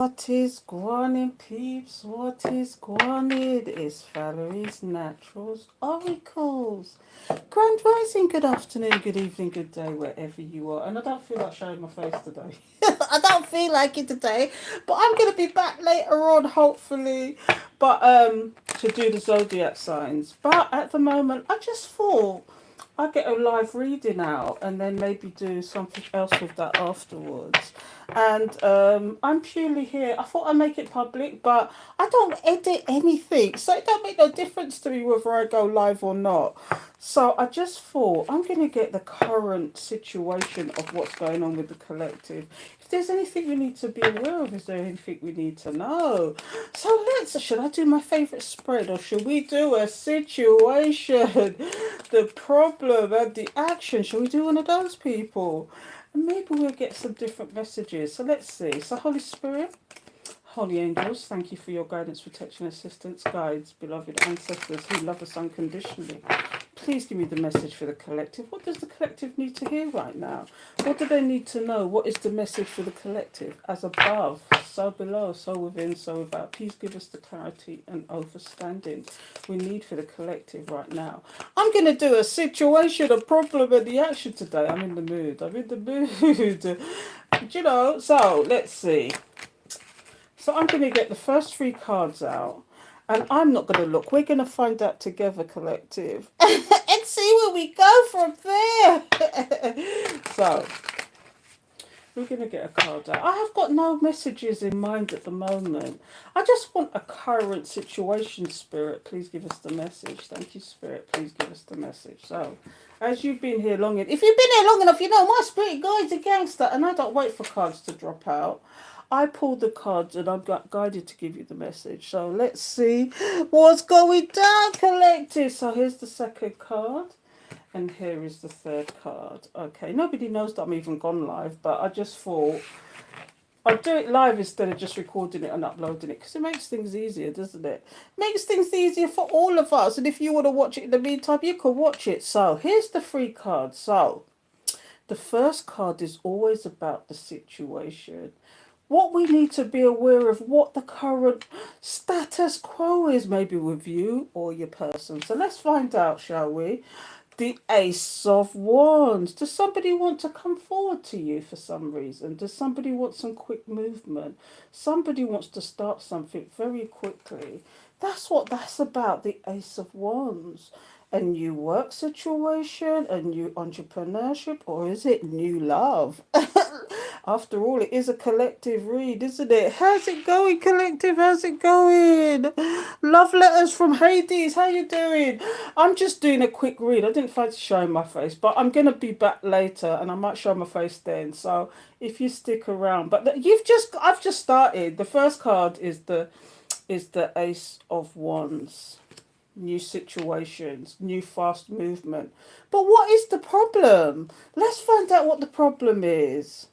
What is gwan peeps? What is gwan? It's Valerie's Naturals Oracles. Grand Rising, good afternoon, good evening, good day, wherever you are. And I don't feel like showing my face today. I don't feel like it today, but I'm going to be back later on, hopefully, but to do the zodiac signs. But at the moment, I just thought I get a live reading out and then maybe do something else with that afterwards. And I'm purely here. I thought I'd make it public, but I don't edit anything, so it don't make no difference to me whether I go live or not. So I just thought I'm going to get the current situation of what's going on with the collective. If there's anything we need to be aware of, is there anything we need to know? So should I do my favourite spread or should we do a situation? The problem and the action. Shall we do one of those, people? And maybe we'll get some different messages. So let's see. So Holy Spirit, Holy Angels, thank you for your guidance, protection, assistance, guides, beloved ancestors who love us unconditionally. Please give me the message for the collective. What does the collective need to hear right now? What do they need to know? What is the message for the collective? As above, so below, so within, so without. Please give us the clarity and understanding we need for the collective right now. I'm going to do a situation, a problem, and the action today. I'm in the mood. I'm in the mood. So let's see. So I'm going to get the first three cards out. And I'm not going to look. We're going to find out together, collective. And see where we go from there. So, we're going to get a card out. I have got no messages in mind at the moment. I just want a current situation, Spirit. Please give us the message. Thank you, Spirit. Please give us the message. So, as you've been here long enough, if you've been here long enough, you know my spirit guide's a gangster. And I don't wait for cards to drop out. I pulled the cards and I'm guided to give you the message. So let's see what's going down, collective. So here's the second card. And here is the third card. Okay, nobody knows that I'm even gone live, but I just thought I'd do it live instead of just recording it and uploading it because it makes things easier, doesn't it? Makes things easier for all of us. And if you want to watch it in the meantime, you can watch it. So here's the three cards. So the first card is always about the situation. What we need to be aware of, what the current status quo is, maybe with you or your person. So let's find out, shall we? The Ace of Wands. Does somebody want to come forward to you for some reason? Does somebody want some quick movement? Somebody wants to start something very quickly. That's what that's about, the Ace of Wands. A new work situation, a new entrepreneurship, or is it new love? After all, it is a collective read, isn't it? How's it going, collective? How's it going? Love letters from Hades. How you doing? I'm just doing a quick read. I didn't fancy showing my face, but I'm gonna be back later, and I might show my face then. So if you stick around, but I've just started. The first card is the Ace of Wands. New situations, new fast movement. But what is the problem? Let's find out what the problem is.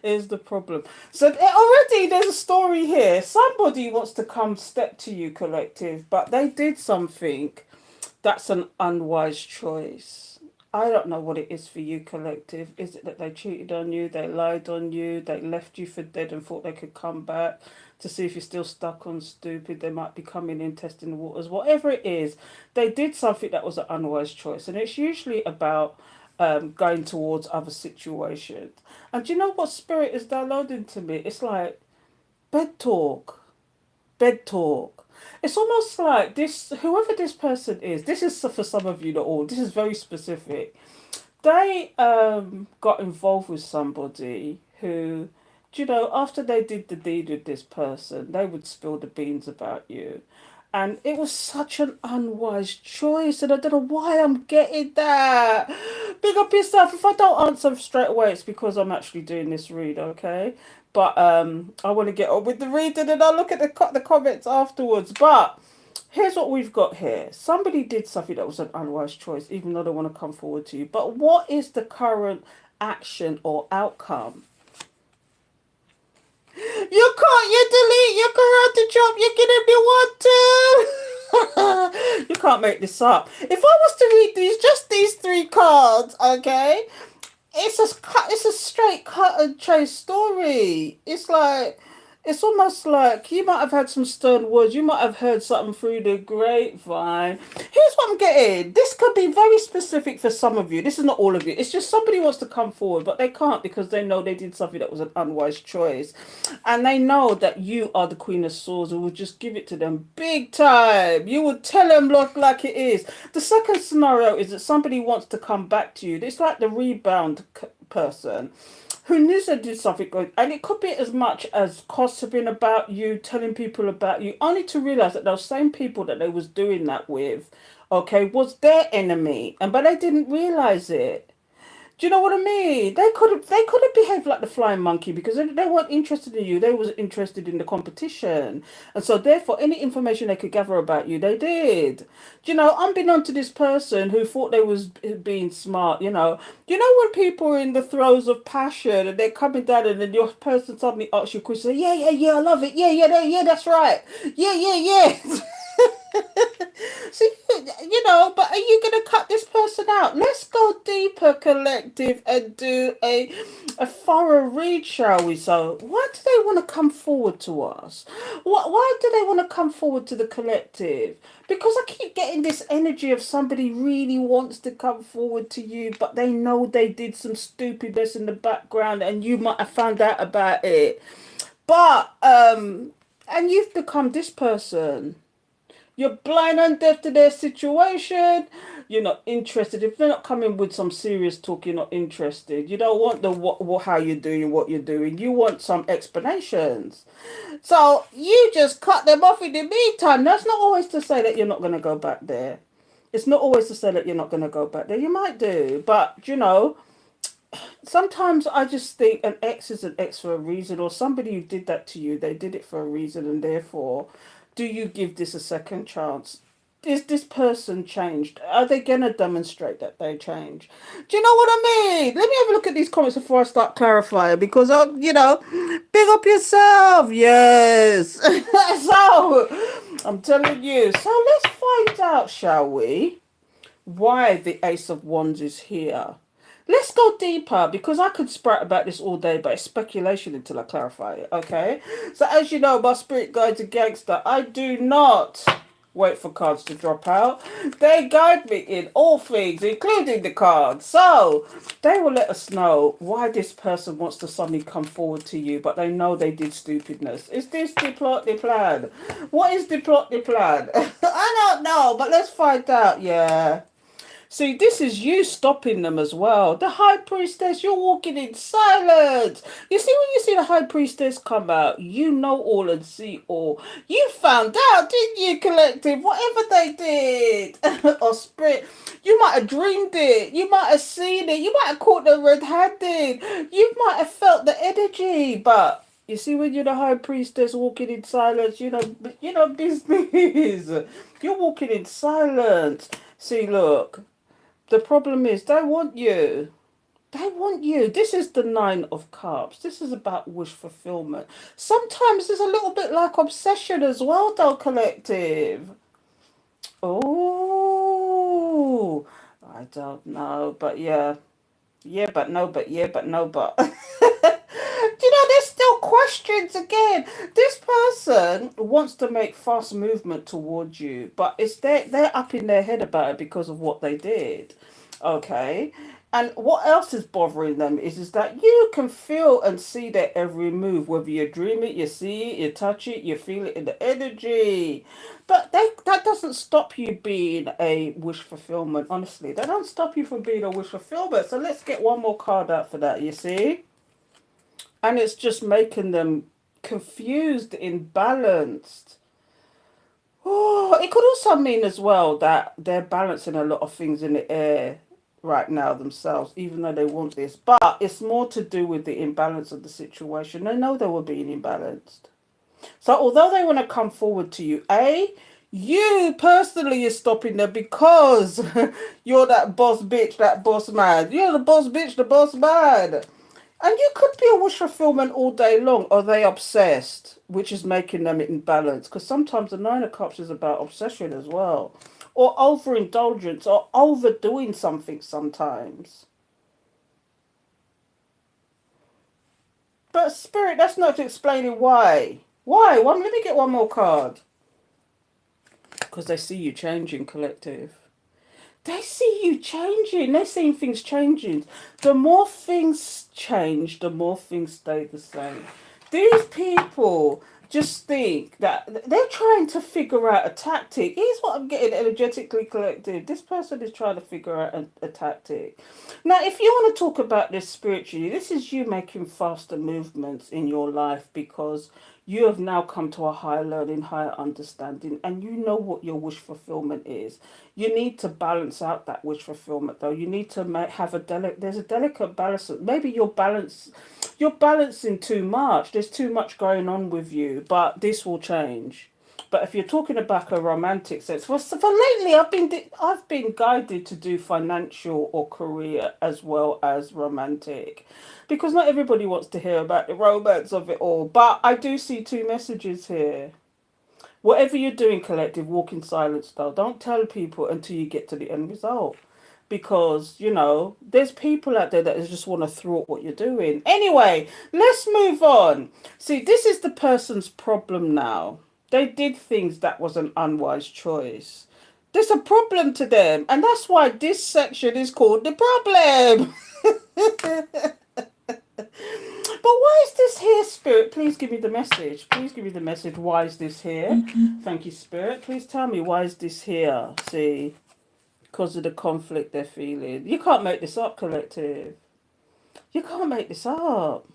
Is the problem. So already there's a story here. Somebody wants to come step to you, collective, but they did something that's an unwise choice. I don't know what it is for you, collective. Is it that they cheated on you, they lied on you, they left you for dead and thought they could come back to see if you're still stuck on stupid? They might be coming in, testing the waters. Whatever it is, they did something that was an unwise choice. And it's usually about going towards other situations. And do you know what Spirit is downloading to me? It's like bed talk. Bed talk. It's almost like this, whoever this person is, this is for some of you, not all, this is very specific. They got involved with somebody who, after they did the deed with this person, they would spill the beans about you. And it was such an unwise choice, and I don't know why I'm getting that. Big up yourself. If I don't answer straight away, it's because I'm actually doing this read, okay? But I want to get on with the reading, and I'll look at the comments afterwards. But here's what we've got here. Somebody did something that was an unwise choice, even though they want to come forward to you. But what is the current action or outcome? You can't, you delete your karate chop, you're giving me one too. You can't make this up. If I was to read just these three cards, okay, it's a straight cut and chase story. It's like it's almost like you might have had some stern words. You might have heard something through the grapevine. Here's what I'm getting. This could be very specific for some of you. This is not all of you. It's just somebody wants to come forward, but they can't because they know they did something that was an unwise choice. And they know that you are the Queen of Swords and will just give it to them big time. You will tell them like it is. The second scenario is that somebody wants to come back to you. It's like the rebound person who knew they did something good. And it could be as much as gossiping about you, telling people about you, only to realize that those same people that they was doing that with, okay, was their enemy. And but they didn't realize it. Do you know what I mean? They could have behaved like the flying monkey because they weren't interested in you. They was interested in the competition, and so therefore, any information they could gather about you, they did. Do you know? Unbeknown to this person who thought they was being smart, you know when people are in the throes of passion and they're coming down, and then your person suddenly asks you a question, yeah, yeah, yeah, I love it, yeah, yeah, yeah, that's right, yeah, yeah, yeah. So, but are you going to cut this person out? Let's go deeper, collective, and do a thorough read, shall we? So, why do they want to come forward to us? Why do they want to come forward to the collective? Because I keep getting this energy of somebody really wants to come forward to you, but they know they did some stupidness in the background and you might have found out about it. But, and you've become this person. You're blind and deaf to their situation. You're not interested. If they're not coming with some serious talk, you're not interested. You don't want the how you're doing, what you're doing. You want some explanations. So you just cut them off in the meantime. That's not always to say that you're not going to go back there. It's not always to say that you're not going to go back there. You might do. But, sometimes I just think an ex is an ex for a reason, or somebody who did that to you, they did it for a reason, and therefore, do you give this a second chance? Is this person changed? Are they gonna demonstrate that they change? Do you know what I mean? Let me have a look at these comments before I start clarifying, because big up yourself. Yes. So I'm telling you. So let's find out, shall we? Why the Ace of Wands is here. Let's go deeper because I could sprout about this all day, but it's speculation until I clarify it, okay? So, as you know, my spirit guide's a gangster. I do not wait for cards to drop out. They guide me in all things, including the cards. So, they will let us know why this person wants to suddenly come forward to you, but they know they did stupidness. Is this the plot, the plan? What is the plot, the plan? I don't know, but let's find out, yeah. See, this is you stopping them as well. The high priestess, you're walking in silence. You see, when you see the high priestess come out, you know all and see all. You found out, didn't you, collective? Whatever they did. Or spirit. You might have dreamed it. You might have seen it. You might have caught them red-handed. You might have felt the energy. But you see, when you're the high priestess walking in silence, business. You're walking in silence. See, look. The problem is they want you. They want you. This is the Nine of Cups. This is about wish fulfillment. Sometimes it's a little bit like obsession as well, though, collective. Oh, I don't know, but yeah. Yeah, but no, but yeah, but no, but. There's still questions again. This person wants to make fast movement towards you, but they're up in their head about it because of what they did. Okay. And what else is bothering them is that you can feel and see their every move, whether you dream it, you see it, you touch it, you feel it in the energy. But that doesn't stop you being a wish fulfillment, honestly. That don't stop you from being a wish fulfillment. So let's get one more card out for that, you see? And it's just making them confused, imbalanced. Oh, it could also mean as well that they're balancing a lot of things in the air right now themselves, even though they want this. But it's more to do with the imbalance of the situation. They know they were being imbalanced. So although they want to come forward to you, you personally is stopping them because you're that boss bitch, that boss man. You're the boss bitch, the boss man. And you could be a wish fulfillment all day long. Are they obsessed? Which is making them imbalanced. Because sometimes the Nine of Cups is about obsession as well. Or overindulgence or overdoing something sometimes. But Spirit, that's not explaining why. Why? Let me get one more card. Because they see you changing, collective. They see you changing. They're seeing things changing. The more things change, the more things stay the same. These people just think that they're trying to figure out a tactic. Here's what I'm getting energetically, collective. This person is trying to figure out a tactic. Now, if you want to talk about this spiritually, this is you making faster movements in your life because you have now come to a higher learning, higher understanding, and you know what your wish fulfillment is. You need to balance out that wish fulfillment, though. You need to have there's a delicate balance. Maybe you're balancing too much. There's too much going on with you, but this will change. But if you're talking about a romantic sense, for lately I've been guided to do financial or career as well as romantic, because not everybody wants to hear about the romance of it all. But I do see two messages here. Whatever you're doing, collective, walk in silence though. Don't tell people until you get to the end result. Because, there's people out there that just want to thwart what you're doing. Anyway, let's move on. See, this is the person's problem now. They did things that was an unwise choice. There's a problem to them, and that's why this section is called the problem. But why is this here, Spirit? Please give me the message. Please give me the message. Why is this here? Thank you, Spirit. Please tell me, why is this here? See, because of the conflict they're feeling. You can't make this up, collective. You can't make this up.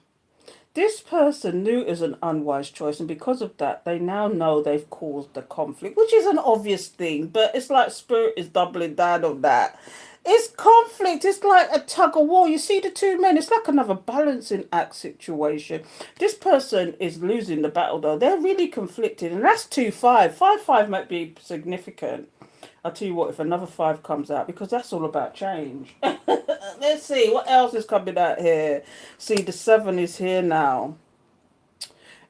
This person knew it was an unwise choice, and because of that, they now know they've caused the conflict, which is an obvious thing, but it's like Spirit is doubling down on that. It's conflict. It's like a tug of war. You see the two men. It's like another balancing act situation. This person is losing the battle, though. They're really conflicted, and that's 2-5. 5-5 might be significant. I'll tell you what, if another 5 comes out, because that's all about change. Let's see, what else is coming out here? See, the 7 is here now.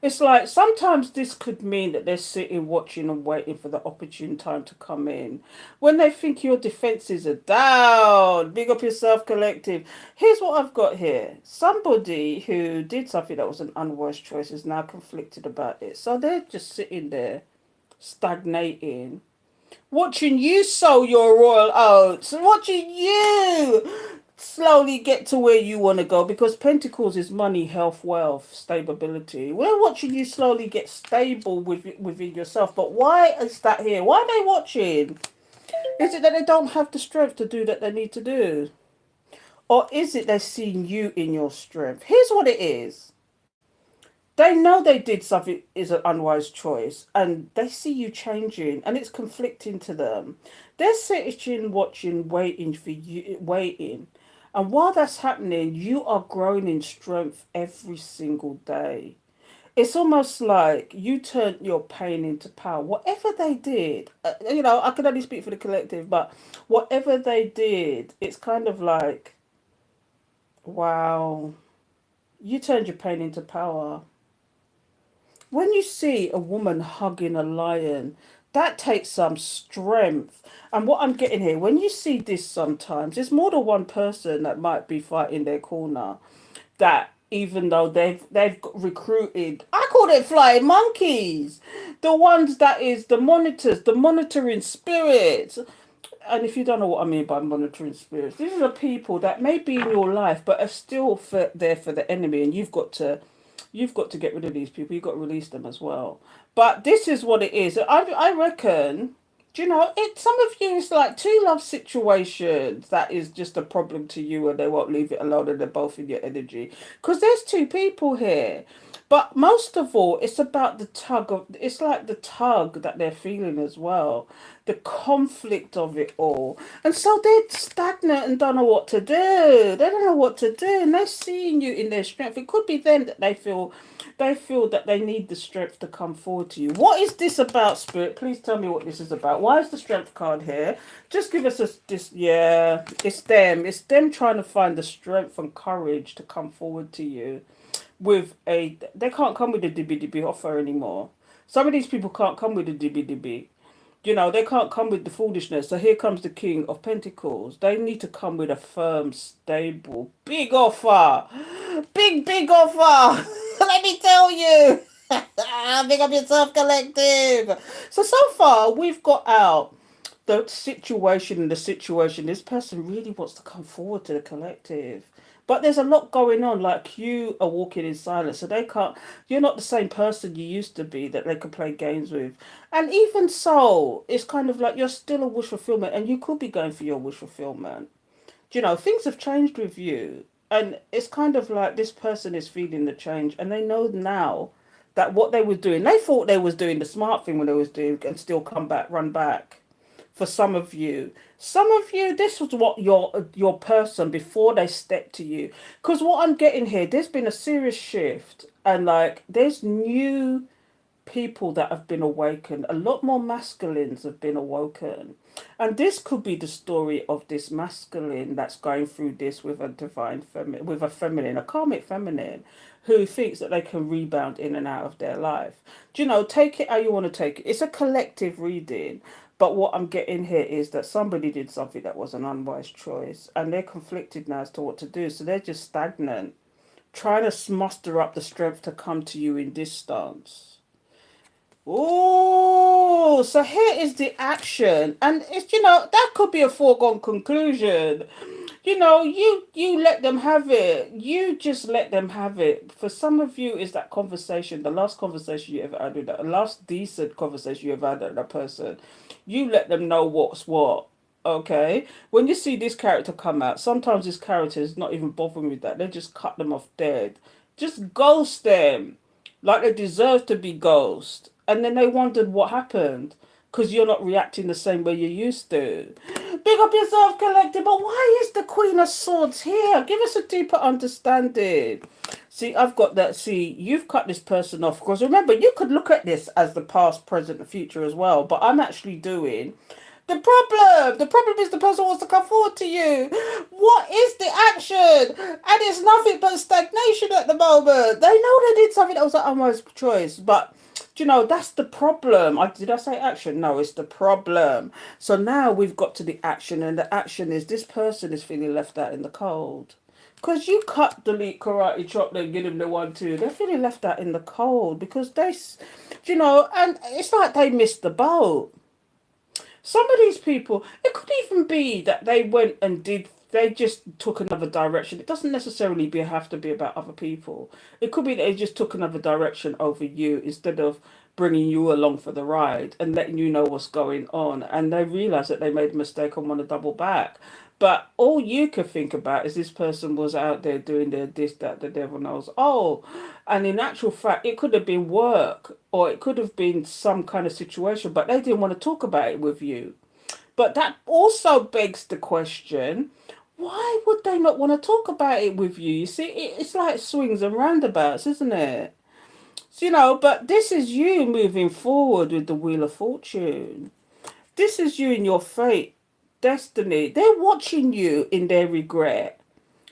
It's like sometimes this could mean that they're sitting, watching, and waiting for the opportune time to come in. When they think your defenses are down, big up yourself, collective. Here's what I've got here. Somebody who did something that was an unwise choice is now conflicted about it. So they're just sitting there, stagnating, watching you sow your royal oats, watching you slowly get to where you want to go, because Pentacles is money, health, wealth, stability. We're watching you slowly get stable within yourself. But why is that here? Why are they watching? Is it that they don't have the strength to do that they need to do? Or is it they're seeing you in your strength? Here's what it is. They know they did something is an unwise choice, and they see you changing, and it's conflicting to them. They're sitting, watching, waiting for you, waiting. And while that's happening, you are growing in strength every single day. It's almost like you turned your pain into power. Whatever they did, I can only speak for the collective, but whatever they did, it's kind of like, wow, you turned your pain into power. When you see a woman hugging a lion, that takes some strength. And what I'm getting here, when you see this sometimes, there's more than one person that might be fighting their corner. That even though they've recruited, I call it flying monkeys. The ones that is the monitors, the monitoring spirits. And if you don't know what I mean by monitoring spirits, these are the people that may be in your life but are still there for the enemy, and you've got to get rid of these people. You've got to release them as well. But this is what it is. I reckon, some of you, it's like two love situations that is just a problem to you, and they won't leave it alone, and they're both in your energy. Because there's two people here. But most of all, it's like the tug that they're feeling as well. The conflict of it all. And so they're stagnant and don't know what to do. They don't know what to do. And they're seeing you in their strength. It could be them that they feel that they need the strength to come forward to you. What is this about, Spirit? Please tell me what this is about. Why is the strength card here? Just give us yeah, it's them. It's them trying to find the strength and courage to come forward to you. They can't come with a dibby dibby offer anymore. Some of these people can't come with a dibby dibby. They can't come with the foolishness. So here comes the King of Pentacles. They need to come with a firm, stable, big offer. Big offer. Let me tell you. Big up yourself, collective. So far, we've got out the situation and the situation. This person really wants to come forward to the collective. But there's a lot going on. Like, you are walking in silence, so they can't. You're not the same person you used to be that they can play games with. And even so, it's kind of like you're still a wish fulfillment, and you could be going for your wish fulfillment. Things have changed with you, and it's kind of like this person is feeling the change, and they know now that what they were doing, they thought they was doing the smart thing when they was doing, and still come back, run back. For some of you, this was what your person before they stepped to you. Because what I'm getting here, there's been a serious shift, and like there's new people that have been awakened. A lot more masculines have been awoken. And this could be the story of this masculine that's going through this with a divine feminine, with a feminine, a karmic feminine, who thinks that they can rebound in and out of their life. Take it how you want to take it. It's a collective reading. But what I'm getting here is that somebody did something that was an unwise choice, and they're conflicted now as to what to do. So they're just stagnant, trying to muster up the strength to come to you in this stance. Oh, so here is the action, and it's that could be a foregone conclusion. You let them have it. You just let them have it. For some of you, is that conversation, the last conversation you ever had with that, the last decent conversation you ever had with that person. You let them know what's what. Okay, when you see this character come out, sometimes this character is not even bothering with that. They just cut them off dead. Just ghost them like they deserve to be ghost. And then they wondered what happened because you're not reacting the same way you used to. Big up yourself, collective. But why is the Queen of Swords here? Give us a deeper understanding. See, I've got that. See, you've cut this person off. Because remember, you could look at this as the past, present, and future as well. But I'm actually doing the problem. The problem is the person wants to come forward to you. What is the action? And it's nothing but stagnation at the moment. They know they did something that was an unwise choice. But that's the problem. Did I say action? No, it's the problem. So now we've got to the action, and the action is this person is feeling left out in the cold. Because you cut, delete, karate, chop, then give them the 1, 2. They're feeling left out in the cold because and it's like they missed the boat. Some of these people, it could even be that they went and they just took another direction. It doesn't necessarily have to be about other people. It could be that they just took another direction over you instead of bringing you along for the ride and letting you know what's going on. And they realize that they made a mistake and want to double back. But all you could think about is this person was out there doing their this, that, the devil knows. Oh, and in actual fact, it could have been work or it could have been some kind of situation, but they didn't want to talk about it with you. But that also begs the question, why would they not want to talk about it with you? You see, it's like swings and roundabouts, isn't it? So, but this is you moving forward with the Wheel of Fortune. This is you in your fate, destiny. They're watching you in their regret,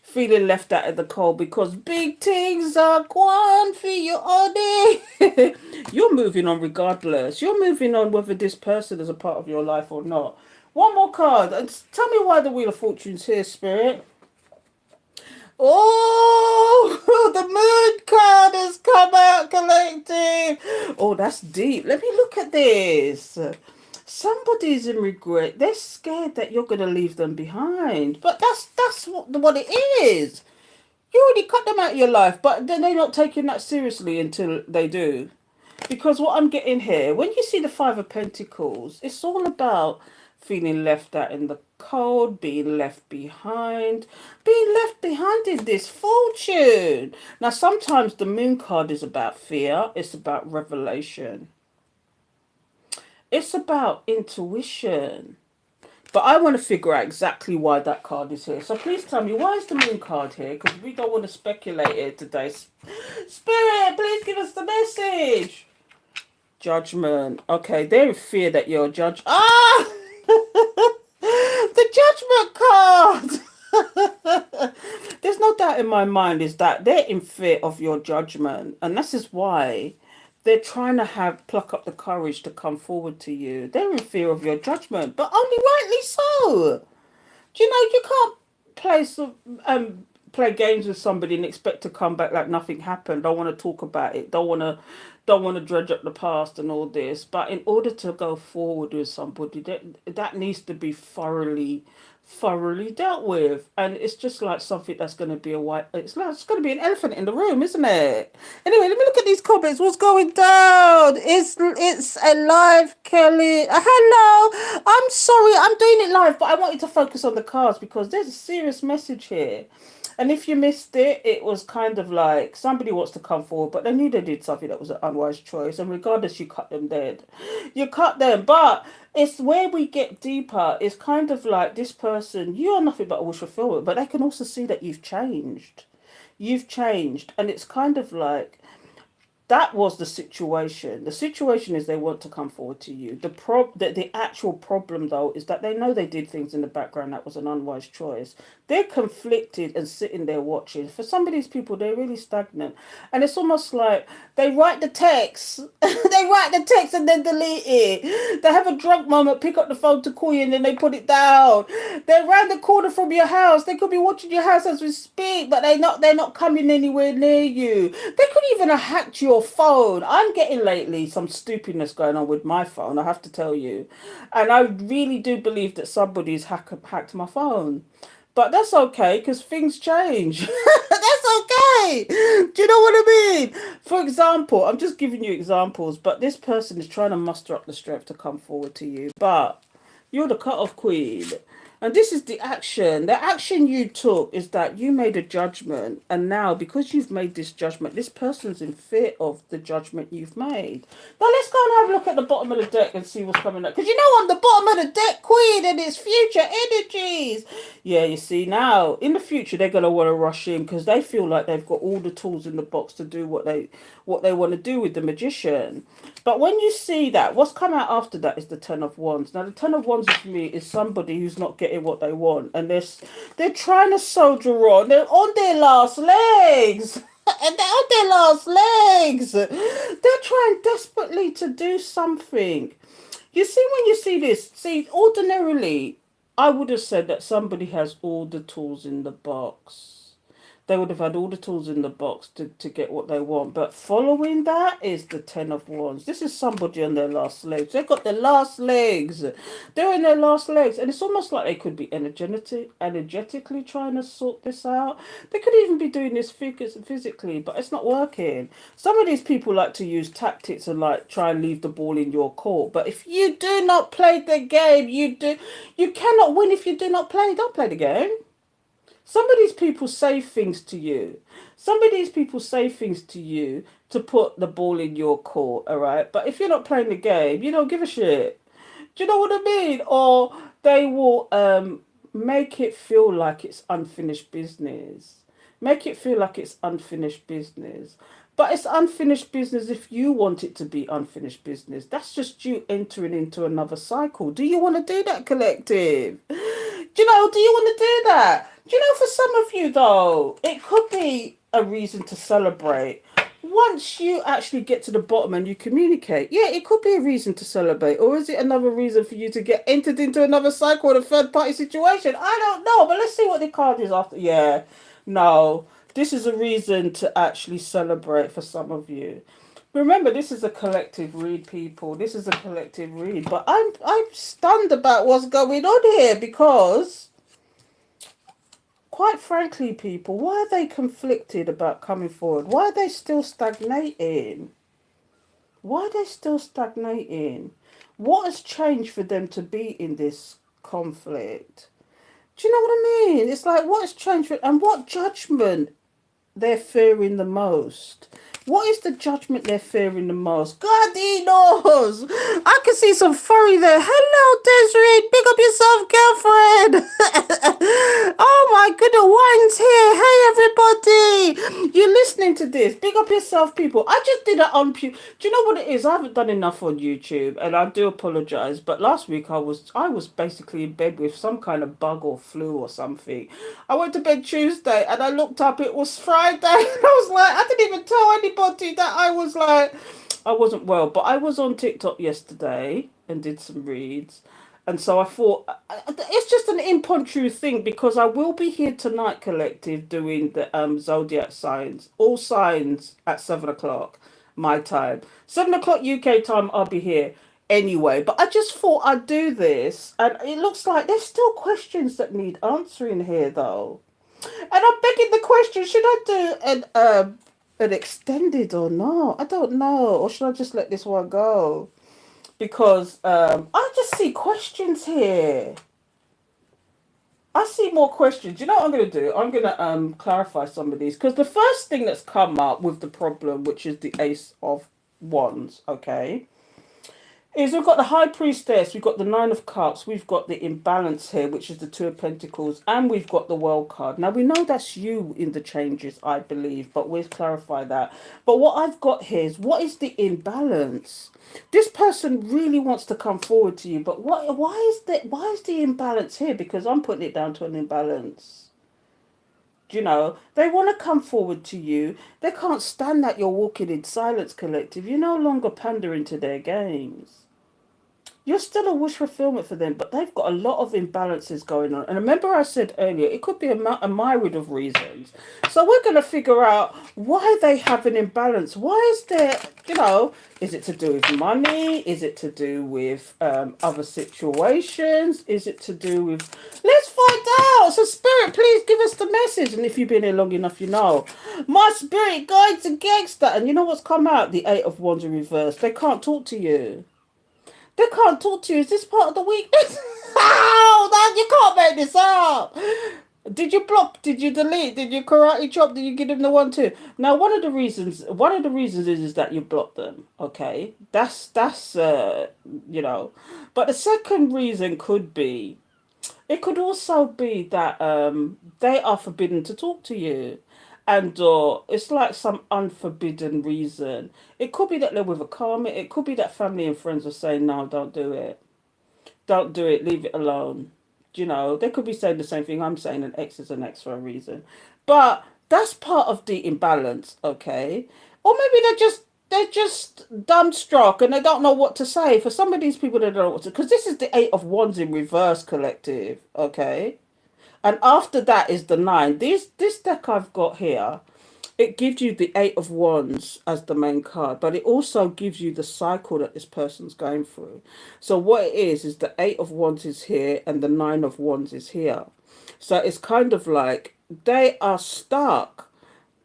feeling left out of the cold because big things are gwan for you, honey. You're moving on regardless. You're moving on whether this person is a part of your life or not. One more card. And tell me why the Wheel of Fortune's here, Spirit. Oh, the Moon card has come out, collective. Oh, that's deep. Let me look at this. Somebody's in regret. They're scared that you're going to leave them behind. But that's what it is. You already cut them out of your life, but then they're not taking that seriously until they do. Because what I'm getting here, when you see the Five of Pentacles, it's all about feeling left out in the cold, being left behind in this fortune. Now, sometimes the Moon card is about fear. It's about revelation. It's about intuition. But I want to figure out exactly why that card is here. So please tell me, why is the Moon card here? Because we don't want to speculate it today. Spirit, please give us the message. Judgment. Okay, they're in fear that you're a judge. Ah! The Judgment card! There's no doubt in my mind is that they're in fear of your judgment. And this is why they're trying to have pluck up the courage to come forward to you. They're in fear of your judgment, but only rightly so. Do you know you can't play some play games with somebody and expect to come back like nothing happened. Don't want to talk about it. Don't want to dredge up the past and all this. But in order to go forward with somebody, that needs to be thoroughly dealt with, and it's just like something that's going to be a white. It's going to be an elephant in the room, isn't it? Anyway, let me look at these comments. What's going down? It's a live, Kelly. Hello. I'm sorry, I'm doing it live, but I wanted to focus on the cards because there's a serious message here. And if you missed it, it was kind of like somebody wants to come forward, but they knew they did something that was an unwise choice. And regardless, you cut them dead. You cut them. But it's where we get deeper. It's kind of like this person, you are nothing but a wish fulfillment, but they can also see that you've changed. You've changed. And it's kind of like that was the situation. The situation is they want to come forward to you. The actual problem though is that they know they did things in the background that was an unwise choice. They're conflicted and sitting there watching. For some of these people, they're really stagnant, and it's almost like they write the text, they write the text and then delete it. They have a drunk moment, pick up the phone to call you, and then they put it down. They're around the corner from your house. They could be watching your house as we speak, but they're not coming anywhere near you. They could even have hacked your phone. I'm getting lately some stupidness going on with my phone, I have to tell you. And I really do believe that somebody's hacked my phone. But that's okay because things change. That's okay. Do you know what I mean? For example, I'm just giving you examples, but this person is trying to muster up the strength to come forward to you. But you're the cut-off queen. And this is the action. The action you took is that you made a judgment. And now, because you've made this judgment, this person's in fear of the judgment you've made. Now, let's go and have a look at the bottom of the deck and see what's coming up. Because you know, on the bottom of the deck, Queen, and it's future energies. Yeah, you see, now, in the future, they're going to want to rush in because they feel like they've got all the tools in the box to do what they want to do with the magician. But when you see that, what's come out after that is the Ten of Wands. Now, the Ten of Wands for me is somebody who's not getting what they want, and they're trying to soldier on. They're on their last legs. And they're on their last legs. They're trying desperately to do something. You see, when you see this, see, ordinarily, I would have said that somebody has all the tools in the box. They would have had all the tools in the box to get what they want. But following that is the Ten of Wands. This is somebody on their last legs. They've got their last legs. They're in their last legs. And it's almost like they could be energetically trying to sort this out. They could even be doing this physically, but it's not working. Some of these people like to use tactics and like try and leave the ball in your court. But if you do not play the game, you cannot win if you do not play. Don't play the game. Some of these people say things to you. Some of these people say things to you to put the ball in your court, all right? But if you're not playing the game, you don't give a shit. Do you know what I mean? Or they will make it feel like it's unfinished business. Make it feel like it's unfinished business. But it's unfinished business if you want it to be unfinished business. That's just you entering into another cycle. Do you want to do that, collective? Do you want to do that? Do you know, for some of you, though, it could be a reason to celebrate. Once you actually get to the bottom and you communicate, yeah, it could be a reason to celebrate. Or is it another reason for you to get entered into another cycle or a third party situation? I don't know, but let's see what the card is after. Yeah, no, this is a reason to actually celebrate for some of you. Remember, this is a collective read, people. This is a collective read. But I'm stunned about what's going on here because, quite frankly, people, why are they conflicted about coming forward? Why are they still stagnating? Why are they still stagnating? What has changed for them to be in this conflict? Do you know what I mean? It's like, what has changed and what judgment they're fearing the most? What is the judgment they're fearing the most? God, he knows. I can see some furry there. Hello, Desiree. Big up yourself, girlfriend. Oh, my goodness. Wine's here. Hey, everybody. You're listening to this. Big up yourself, people. I just did that on... Do you know what it is? I haven't done enough on YouTube, and I do apologise. But last week, I was basically in bed with some kind of bug or flu or something. I went to bed Tuesday, and I looked up. It was Friday. And I was like, I didn't even tell anybody that I was like I wasn't well, but I was on TikTok yesterday and did some reads. And so I thought it's just an impromptu thing because I will be here tonight, collective, doing the zodiac signs, all signs at 7 o'clock my time, 7 o'clock UK time. I'll be here anyway. But I just thought I'd do this, and it looks like there's still questions that need answering here, though. And I'm begging the question: should I do an extended or not? I don't know, or should I just let this one go? Because I just see questions here. I see more questions. You know what I'm going to do? I'm going to clarify some of these because the first thing that's come up with the problem, which is the Ace of Wands, okay, is we've got the High Priestess, we've got the Nine of Cups, we've got the imbalance here, which is the Two of Pentacles, and we've got the World card. Now, we know that's you in the changes, I believe, but we'll clarify that. But what I've got here is, what is the imbalance? This person really wants to come forward to you, but why is the imbalance here? Because I'm putting it down to an imbalance. They want to come forward to you. They can't stand that you're walking in silence, collective. You're no longer pandering to their games. You're still a wish fulfillment for them, but they've got a lot of imbalances going on. And remember, I said earlier, it could be a myriad of reasons. So we're going to figure out why they have an imbalance. Why is there, is it to do with money? Is it to do with other situations? Is it to do with... Let's find out. So Spirit, please give us the message. And if you've been here long enough, you know. My spirit guides against that. And you know what's come out? The Eight of Wands in reverse. They can't talk to you. They can't talk to you. Is this part of the weakness? Oh, you can't make this up. Did you block? Did you delete? Did you karate chop? Did you give them the 1-2? Now, one of the reasons is that you blocked them. Okay, that's But the second reason could be, it could also be that they are forbidden to talk to you. And it's like some unforbidden reason. It could be that they're with a karmic. It could be that family and friends are saying, no, don't do it. Don't do it. Leave it alone. They could be saying the same thing I'm saying. An X is an X for a reason. But that's part of the imbalance, okay? Or maybe they're just dumbstruck and they don't know what to say. For some of these people, they don't know what to... Because this is the Eight of Wands in reverse, collective, okay? And after that is the 9. This deck I've got here, it gives you the Eight of Wands as the main card, but it also gives you the cycle that this person's going through. So what it is the Eight of Wands is here and the Nine of Wands is here. So it's kind of like they are stuck,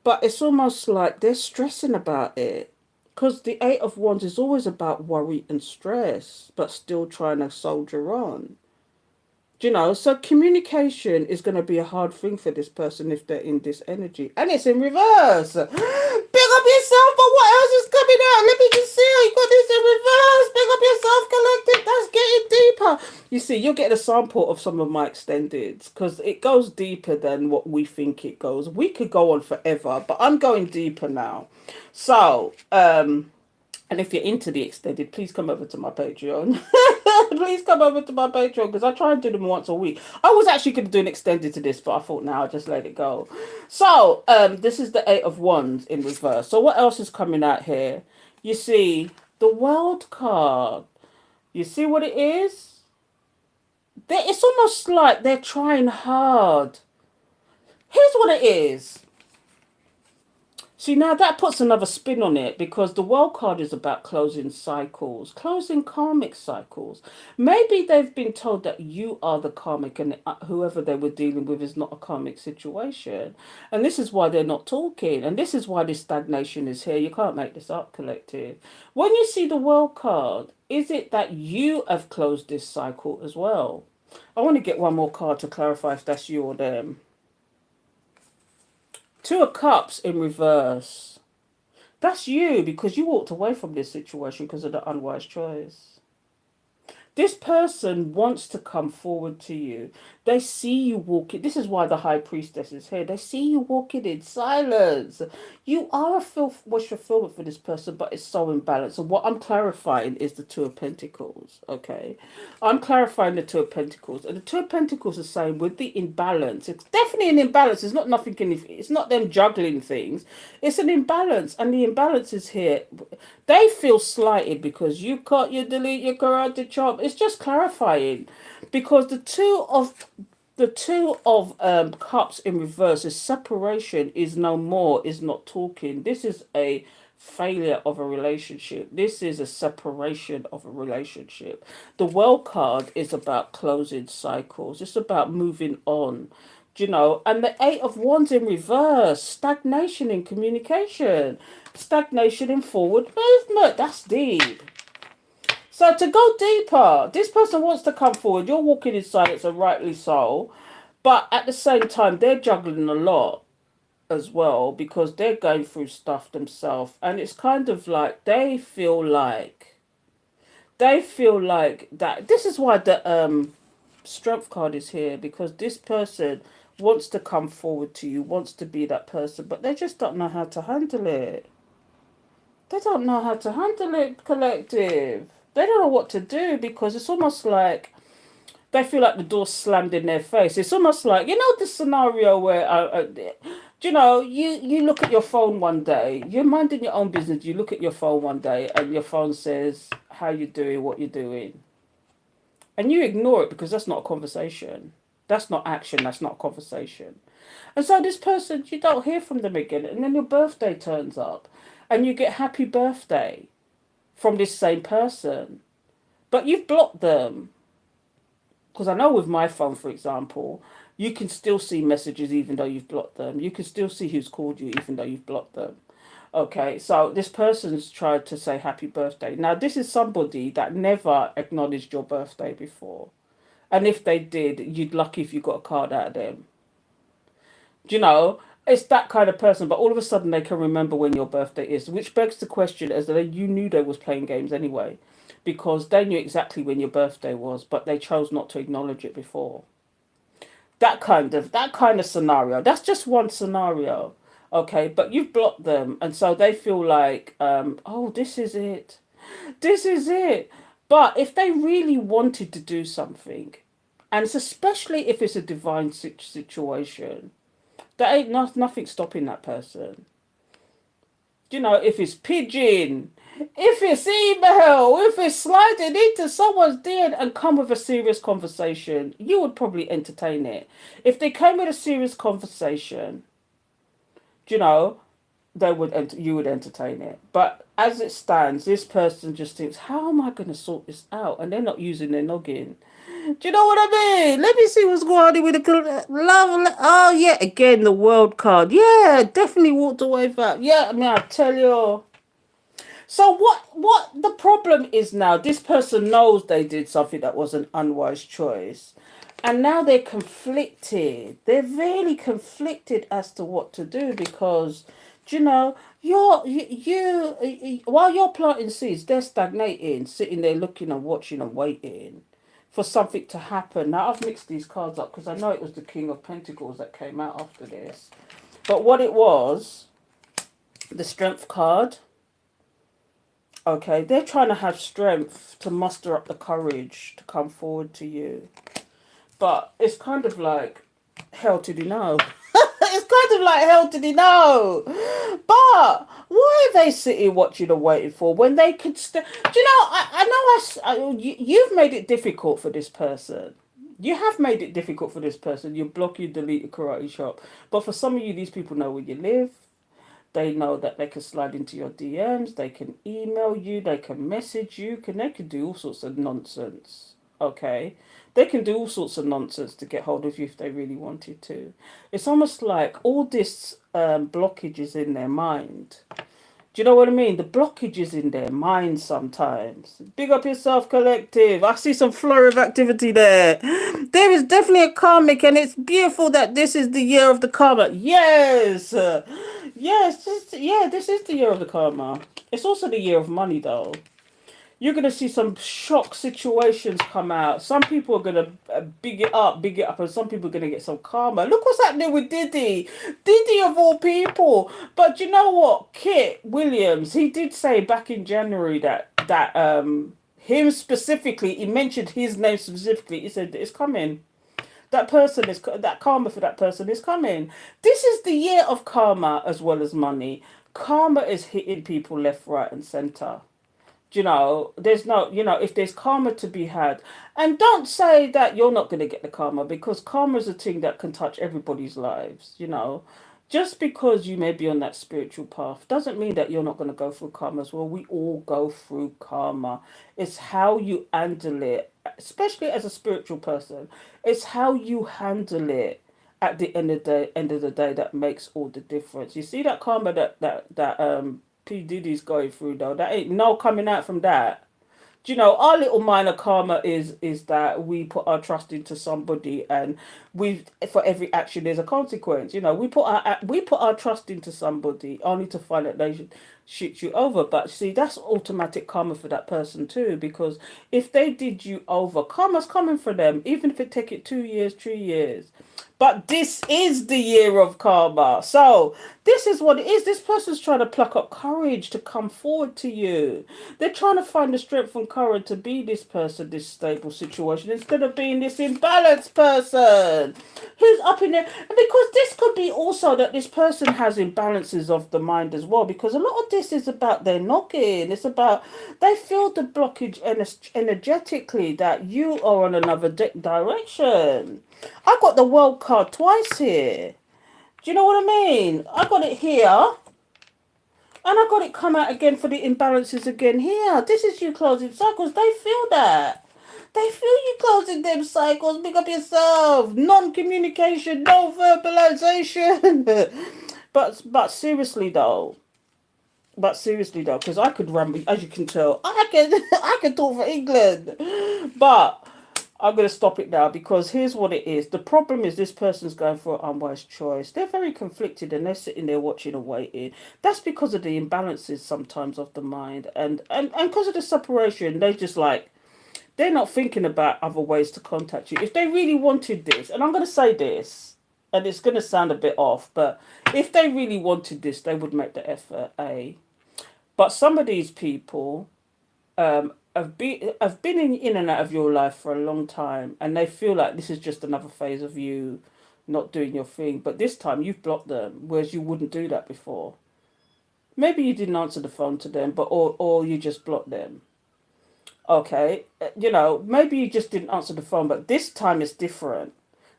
but it's almost like they're stressing about it. Because the Eight of Wands is always about worry and stress, but still trying to soldier on. So communication is going to be a hard thing for this person if they're in this energy. And it's in reverse. Pick up yourself, but what else is coming out? Let me just see. You got this in reverse. Pick up yourself, collective. That's getting deeper. You see, you'll get a sample of some of my extendeds because it goes deeper than what we think it goes. We could go on forever, but I'm going deeper now. So, and if you're into the extended, please come over to my Patreon. Please come over to my Patreon because I try and do them once a week. I was actually going to do an extended to this, but I thought now I'll just let it go. So, this is the Eight of Wands in reverse. So what else is coming out here? You see the World card. You see what it is? It's almost like they're trying hard. Here's what it is. See, now that puts another spin on it because the World card is about closing cycles, closing karmic cycles. Maybe they've been told that you are the karmic and whoever they were dealing with is not a karmic situation. And this is why they're not talking. And this is why this stagnation is here. You can't make this up, collective. When you see the World card, is it that you have closed this cycle as well? I want to get one more card to clarify if that's you or them. Two of Cups in reverse. That's you because you walked away from this situation because of the unwise choice. This person wants to come forward to you. They see you walking. This is why the High Priestess is here. They see you walking in silence. You are a wish fulfillment for this person, but it's so imbalanced. And what I'm clarifying is the Two of Pentacles, okay? I'm clarifying the Two of Pentacles. And the Two of Pentacles is saying with the imbalance, it's definitely an imbalance. It's not nothing, it's not them juggling things. It's an imbalance. And the imbalance is here. They feel slighted because you delete your karate chop. It's just clarifying, because the two of cups in reverse is separation, is no more, is not talking. This is a failure of a relationship. This is a separation of a relationship. The world card is about closing cycles. It's about moving on. And the eight of wands in reverse, stagnation in communication, stagnation in forward movement. That's deep. So to go deeper, this person wants to come forward. You're walking in silence, and rightly so. But at the same time, they're juggling a lot as well, because they're going through stuff themselves. And it's kind of like they feel like that. This is why the strength card is here, because this person wants to come forward to you, wants to be that person, but they just don't know how to handle it. They don't know how to handle it, collective. They don't know what to do, because it's almost like they feel like the door slammed in their face. It's almost like, the scenario where, you look at your phone one day, you're minding your own business, you look at your phone one day and your phone says, how you doing, what you doing? And you ignore it because that's not a conversation. That's not action, that's not a conversation. And so this person, you don't hear from them again. And then your birthday turns up and you get happy birthday from this same person. But you've blocked them. Because I know with my phone, for example, you can still see messages even though you've blocked them. You can still see who's called you even though you've blocked them. Okay, so this person's tried to say happy birthday. Now, this is somebody that never acknowledged your birthday before. And if they did, you'd lucky if you got a card out of them. Do you know? It's that kind of person, but all of a sudden they can remember when your birthday is, which begs the question as though you knew they was playing games anyway, because they knew exactly when your birthday was, but they chose not to acknowledge it before. That kind of scenario. That's just one scenario, okay? But you've blocked them, and so they feel like, oh, this is it, this is it. But if they really wanted to do something, and it's especially if it's a divine situation, there ain't nothing stopping that person. If it's pigeon, if it's email, if it's sliding into someone's DM and come with a serious conversation, you would probably entertain it. If they came with a serious conversation, you know, you would entertain it. But as it stands, this person just thinks, how am I going to sort this out? And they're not using their noggin. Do you know what I mean? Let me see what's going on with the love. Oh yeah, again the world card. Yeah, definitely walked away from that. Yeah, I mean I tell you. So what the problem is now? This person knows they did something that was an unwise choice, and now they're conflicted. They're really conflicted as to what to do, because while you're planting seeds, they're stagnating, sitting there looking and watching and waiting for something to happen. Now I've mixed these cards up because I know it was the King of Pentacles that came out after this. But what it was, the Strength card. Okay, they're trying to have strength to muster up the courage to come forward to you. But it's kind of like, hell to know. It's kind of like hell to know. But why are they sitting watching and waiting for when they could still? Do you know? You've made it difficult for this person. You have made it difficult for this person. You block, you delete your karate shop. But for some of you, these people know where you live. They know that they can slide into your DMs. They can email you. They can message you. They can do all sorts of nonsense. Okay, they can do all sorts of nonsense to get hold of you if they really wanted to. It's almost like all this blockage is in their mind. Do you know what I mean? The blockage is in their mind sometimes. Big up yourself, collective. I see some flurry of activity there. There is definitely a karmic, and it's beautiful that this is the year of the karma. Yes. Yes. This is the year of the karma. It's also the year of money, though. You're going to see some shock situations come out. Some people are going to big it up, and some people are going to get some karma. Look what's happening with Diddy. Diddy of all people. But you know what? Kit Williams, he did say back in January that him specifically, he mentioned his name specifically. He said it's coming. That karma for that person is coming. This is the year of karma as well as money. Karma is hitting people left, right, and center. There's no, if there's karma to be had, and don't say that you're not going to get the karma, because karma is a thing that can touch everybody's lives. Just because you may be on that spiritual path doesn't mean that you're not going to go through karma as well. We all go through karma. It's how you handle it, especially as a spiritual person. It's how you handle it at the end of the day that makes all the difference. You see that karma that P Diddy's going through, though, that ain't no coming out from that. Our little minor karma is that we put our trust into somebody, and we, for every action there's a consequence. We put our trust into somebody only to find that they should shit you over. But see, that's automatic karma for that person too, because if they did you over, karma's coming for them, even if it take it 2 years, 3 years. But this is the year of karma. So this is what it is. This person's trying to pluck up courage to come forward to you. They're trying to find the strength and courage to be this person, this stable situation, instead of being this imbalanced person who's up in there. And because this could be also that this person has imbalances of the mind as well, because a lot of this is about their knocking. It's about they feel the blockage energetically that you are on another direction. I got the world card twice here. Do you know what I mean? I got it here, and I got it come out again for the imbalances again here. This is you closing cycles. They feel that. They feel you closing them cycles. Pick up yourself. Non-communication, no verbalization. but seriously though. Because I could ramble, as you can tell, I can talk for England, but I'm going to stop it now, because here's what it is. The problem is this person's going for an unwise choice. They're very conflicted, and they're sitting there watching and waiting. That's because of the imbalances sometimes of the mind, and because of the separation, they're not thinking about other ways to contact you. If they really wanted this, and I'm going to say this, and it's going to sound a bit off, but if they really wanted this, they would make the effort, But some of these people have been in and out of your life for a long time, and they feel like this is just another phase of you not doing your thing. But this time you've blocked them, whereas you wouldn't do that before. Maybe you didn't answer the phone to them, but or you just blocked them. Okay, maybe you just didn't answer the phone, but this time it's different.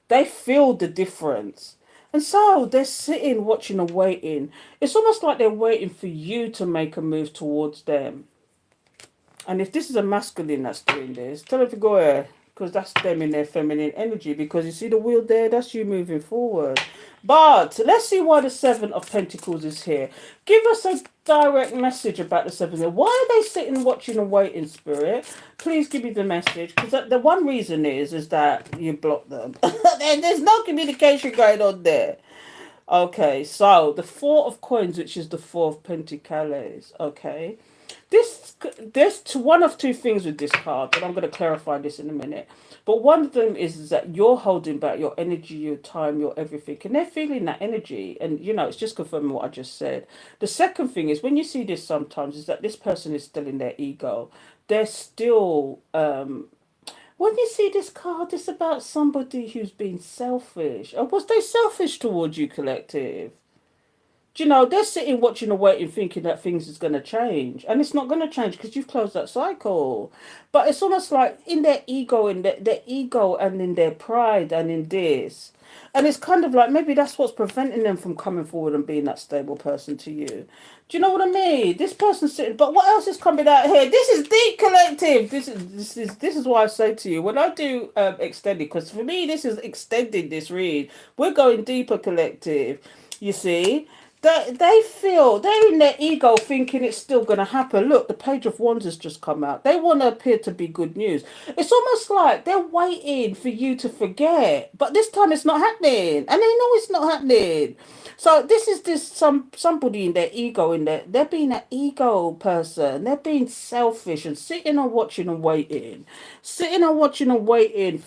They feel the difference. And so they're sitting, watching and waiting. It's almost like they're waiting for you to make a move towards them. And if this is a masculine that's doing this, tell them to go ahead, because that's them in their feminine energy. Because you see the wheel there, that's you moving forward. But let's see why the Seven of Pentacles is here. Give us a direct message about the Seven. Why are they sitting, watching and waiting, Spirit? Please give me the message. Because the one reason is that you block them. There's no communication going on there. Okay, so the Four of Coins, which is the Four of Pentacles. Okay. There's one of two things with this card, and I'm going to clarify this in a minute. But one of them is that you're holding back your energy, your time, your everything, and they're feeling that energy. And it's just confirming what I just said. The second thing is, when you see this sometimes, is that this person is still in their ego. They're still when you see this card, it's about somebody who's been selfish. Or was they selfish towards you, collective? They're sitting, watching and waiting, thinking that things is going to change. And it's not going to change because you've closed that cycle. But it's almost like in their ego, in their ego and in their pride and in this. And it's kind of like maybe that's what's preventing them from coming forward and being that stable person to you. Do you know what I mean? This person's sitting, but what else is coming out here? This is deep, collective. This is why I say to you, when I do extended, because for me this is extending this read. We're going deeper, collective. You see? They feel they're in their ego thinking it's still going to happen. Look, the Page of Wands has just come out. They want to appear to be good news. It's almost like they're waiting for you to forget, but this time it's not happening, and they know it's not happening. So this is somebody in their ego, they're being an ego person. They're being selfish and sitting and watching and waiting, for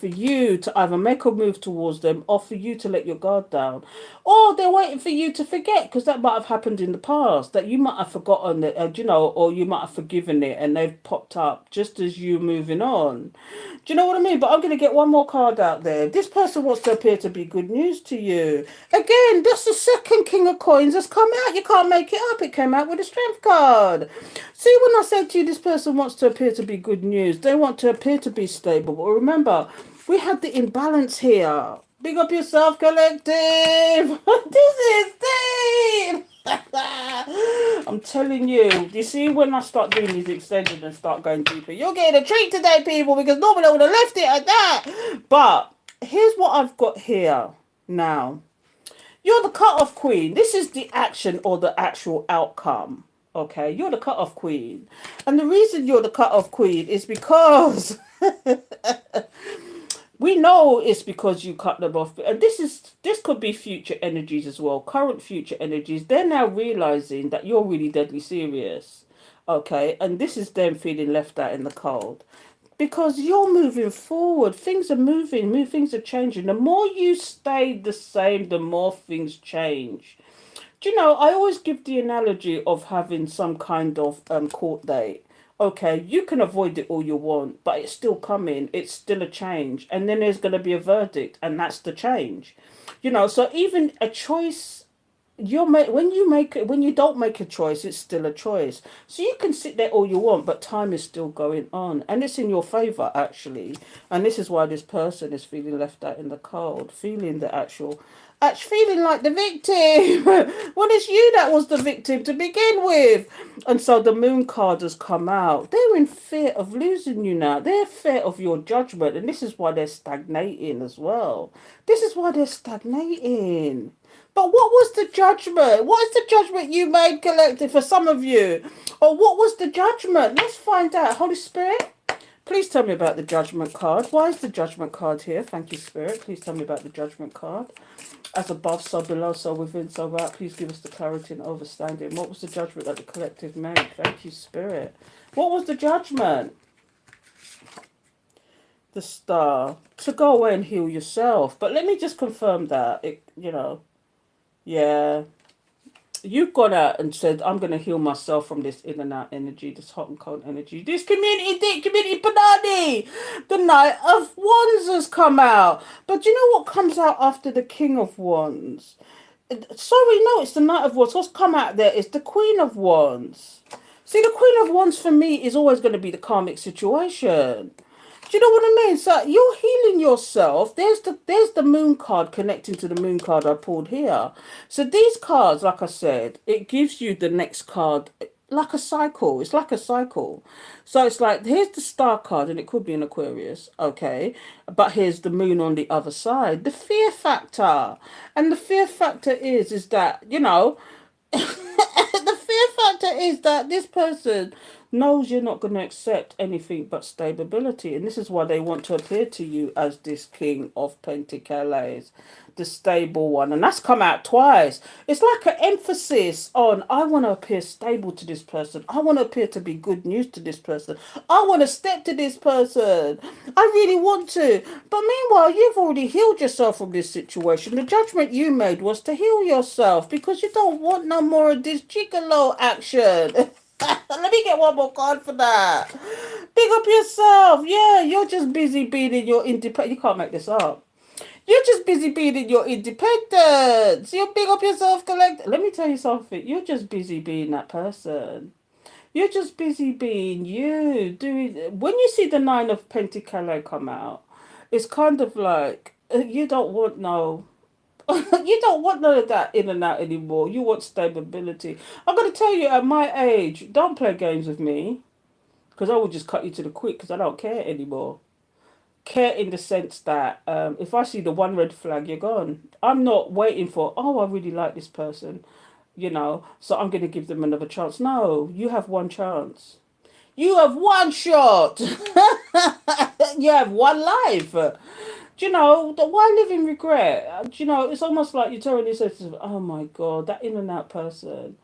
you to either make a move towards them or for you to let your guard down, or they're waiting for you to forget because because that might have happened in the past, that you might have forgotten it, or you might have forgiven it, and they've popped up just as you moving on. Do you know what I mean? But I'm going to get one more card out there. This person wants to appear to be good news to you. Again, that's the second King of Coins that's come out. You can't make it up. It came out with a Strength card. See, when I said to you, this person wants to appear to be good news, they want to appear to be stable. But remember, we had the imbalance here. Big up yourself, collective. This is deep. I'm telling you, you see, when I start doing these extended and start going deeper, you're getting a treat today, people, because normally I would have left it at that. But here's what I've got here now. You're the cut-off queen. This is the action or the actual outcome. Okay, you're the cut-off queen. And the reason you're the cut-off queen is because we know it's because you cut them off. And this could be future energies as well, current future energies. They're now realizing that you're really deadly serious. Okay, and this is them feeling left out in the cold. Because you're moving forward. Things are moving, things are changing. The more you stay the same, the more things change. Do you know, I always give the analogy of having some kind of court date. Okay, you can avoid it all you want, but it's still coming. It's still a change. And then there's going to be a verdict, and that's the change. So even a choice, when you don't make a choice, it's still a choice. So you can sit there all you want, but time is still going on. And it's in your favor, actually. And this is why this person is feeling left out in the cold, feeling the actual feeling like the victim. Well, it's you that was the victim to begin with. And so the moon card has come out. They're in fear of losing you now. They're in fear of your judgment. And this is why they're stagnating as well. This is why they're stagnating. But what was the judgment? What is the judgment you made, collective, for some of you? Or what was the judgment? Let's find out. Holy Spirit, please tell me about the judgment card. Why is the judgment card here? Thank you, Spirit. Please tell me about the judgment card. As above, so below, so within, so without. Please give us the clarity and understanding. What was the judgment that the collective made? Thank you, Spirit. What was the judgment? The Star. To go away and heal yourself. But let me just confirm that. Yeah. You've gone out and said, I'm going to heal myself from this in and out energy, this hot and cold energy, this community panani. The Knight of Wands has come out. But you know what comes out after the King of Wands? Sorry, no, it's the Knight of Wands. What's come out there is the Queen of Wands. See, the Queen of Wands for me is always going to be the karmic situation. Do you know what I mean? So you're healing yourself. There's the moon card connecting to the moon card I pulled here. So these cards, like I said, it gives you the next card like a cycle. It's like a cycle. So it's like, here's the Star card, and it could be an Aquarius, okay? But here's the moon on the other side. The fear factor. And the fear factor is that, the fear factor is that this person knows you're not going to accept anything but stability. And this is why they want to appear to you as this King of Pentacles, the stable one. And that's come out twice. It's like an emphasis on, I want to appear stable to this person. I want to appear to be good news to this person. I want to step to this person. I really want to. But meanwhile, you've already healed yourself from this situation. The judgment you made was to heal yourself because you don't want no more of this gigolo action. Let me get one more card for that. Big up yourself. Yeah, you're just busy being in your independence. You can't make this up. You're just busy being in your independence. You big up yourself, collect. Let me tell you something. You're just busy being that person. You're just busy being you. When you see the Nine of Pentacles come out, it's kind of like you don't want no. You don't want none of that in and out anymore. You want stability. I'm going to tell you, at my age, don't play games with me. Because I will just cut you to the quick because I don't care anymore. Care in the sense that if I see the one red flag, you're gone. I'm not waiting for, I really like this person, so I'm going to give them another chance. No, you have one chance. You have one shot. You have one life. Why live in regret? It's almost like you're telling yourself, oh my God, that in and out person.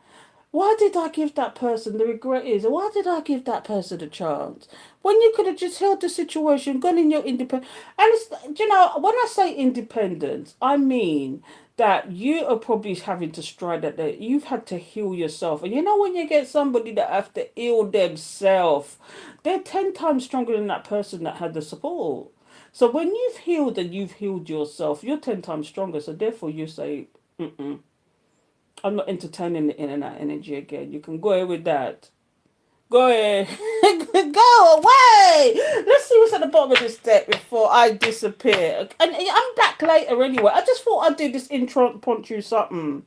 Why did I give that person, the regret is, why did I give that person a chance? When you could have just held the situation, gone in your independence. And when I say independence, I mean that you are probably having to stride that you've had to heal yourself. And you know, when you get somebody that have to heal themselves, they're 10 times stronger than that person that had the support. So when you've healed and you've healed yourself, you're 10 times stronger. So therefore you say, mm-mm, I'm not entertaining the in and out energy again. You can go away with that. Go ahead. Go away. Let's see what's at the bottom of this deck before I disappear. And I'm back later anyway. I just thought I'd do this intro punch you something.